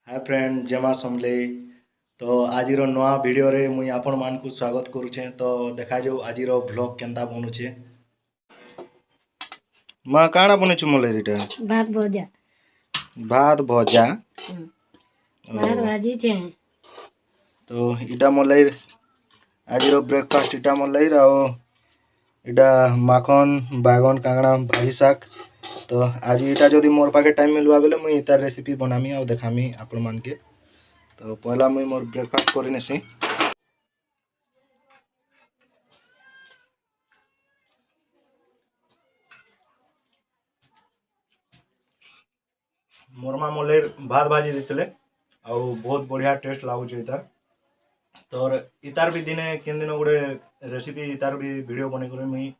Hi friend जय मां समलेई। तो आज नुआ वीडियो रे मुई आपण मान को स्वागत करुचे। तो देखा जाऊ आज ब्लॉग केनता बनुचे। मां काଣା बनेछु मोले रीटा भात भजा भात भजा भात भाजी छे। तो इटा मोले आज ब्रेकफास्ट इटा मोले और इटा माखन बैगन कांगड़ा भाजी शाक। तो आज इटा जदि मोर पाखे टाइम मिलवा बेले मुई इतार रेसिपी बनामी और देखामी आपण मान के। तो पहला मुई मोर ब्रेकफास्ट करि नेसी। मोर मां मोले भात भाजी देते और बहुत बढ़िया टेस्ट लगुच इतार। तो इतार भी दिने किन दिन गोटे रेसिपी इतार भी वीडियो बने कर मुई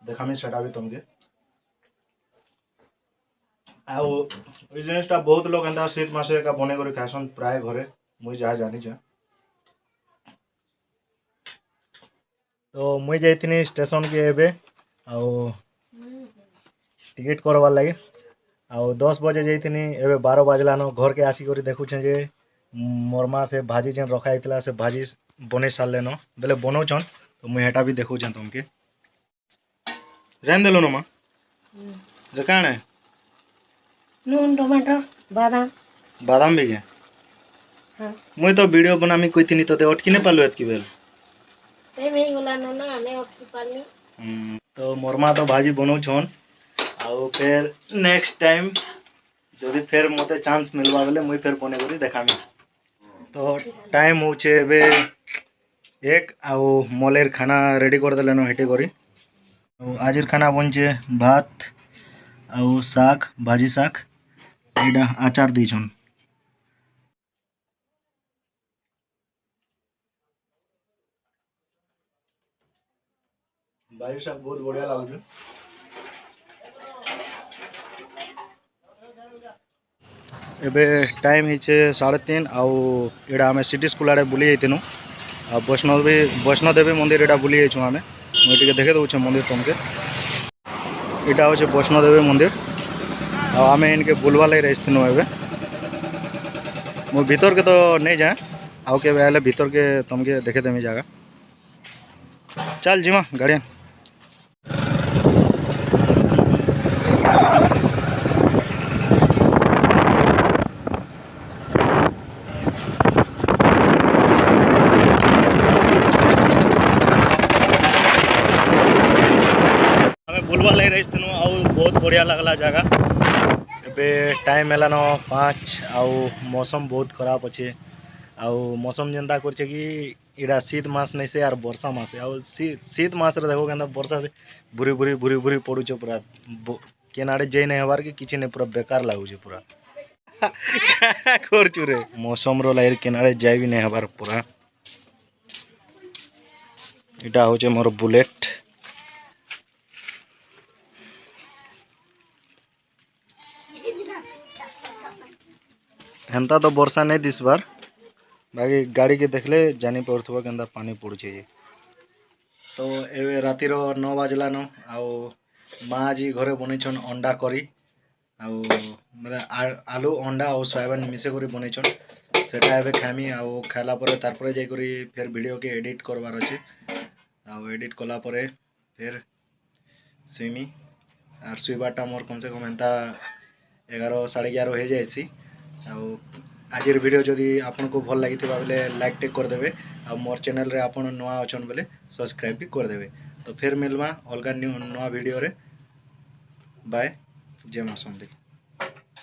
देखामी सेटा भी तुमके। आउ ये जिनिसटा बहुत लोग एंता शीत मासे का बने कर खासन प्राय घरे मुई जहाँ जानी छे। तो मुई जाइथिनी स्टेशन के एबे आउ टिकट करवार लगे आउ 10 बजे जाइथिनी एबे 12 बाजलानो घर के आसिक देखुछे जे मोर मां से भाजी जेन रखा होता से भाजी बने सारे बेले बनाऊन। तो मुई हेटा भी देखुछे तुमके रेन देलो न मां रे काणे नून टमाटर बादाम बादाम भी के। हां मुई तो वीडियो बनामी कइथिनी तो अटकी ने पालो एतकी बेल ते में गोला न ना ने अटकी पाली। तो मोर मां तो भाजी बनाउछन आउ फिर नेक्स्ट टाइम जदि फिर मते चांस मिलवा बेले मुई फिर बने करी देखामी। तो टाइम होचे एबे एक आउ मोलेर खाना रेडी कर देलेनो हेटे करी। आजिर खाना बनचे भात आउ शाक भाजी शाक एटा आचार दीछन। भाजी शाक बहुत बढ़िया लागुछ। एबे टाइम हिचे 3:30 आउ एडा हमें सिटी स्कूल आड़े बुली जाइथिनु आ वैष्णोदेवी मंदिर एटा बुली जाइछु हमें मुई टिके देखे दउछे मंदिर तुमके। एटा होचे वैष्णोदेवी मंदिर आ हमें इनके बुलवा लई रहिथिनु। एबे मो भीतर के तो नहीं जाए आउ के आले भीतर के तुमके देखे देमी जगह। चल जीमा गाड़िया बुलवा लगे रही बहुत बढ़िया लगला जगह। एबे टाइम है 5 आउ मौसम बहुत खराब अच्छे आउ मौसम जेनता करछे कि इड़ा शीत मास नहीं से यार वर्षा मास है आउ शीत मास रे देखो केनता वर्षा से भूरी भूरी भूरी भूरी पड़ुचे पूरा केनाडे जई नहीं हबार कि किछि नहीं पूरा बेकार लागुचे पूरा करछु रे मौसम रो लाइर केनाडे जाई भी नहीं हबार पूरा। इटा होचे मोर बुलेट। हेन्ता तो वर्षा नहीं दिसबार बाकी गाड़ी के देखले जानी पड़थुवा केनता पानी पड़ुचे जे। तो एबे रातिर 9 बाजलान आउ माँ जी घरे बनईछन अंडा करी आउ मतलब आलू अंडा और सोयाबीन मिसे करी बनईछन सेटा एबे खामी आउ खाला परे तार परे जाई करी फिर वीडियो के एडिट करवार अछि आउ एडिट कला परे फिर सुइमी आर सुइबाटा मोर कम से कम एंता 11 11:30 हो जाएसी। आज वीडियो जदि आपन को भल लगी बेले लाइक टे करदे आ मोर चैनल रे आपन नुआ अछन बेले सब्सक्राइब भी करदे। तो फिर मिलवा अलग नुआ वीडियो रे। बाय जय मां समलेई।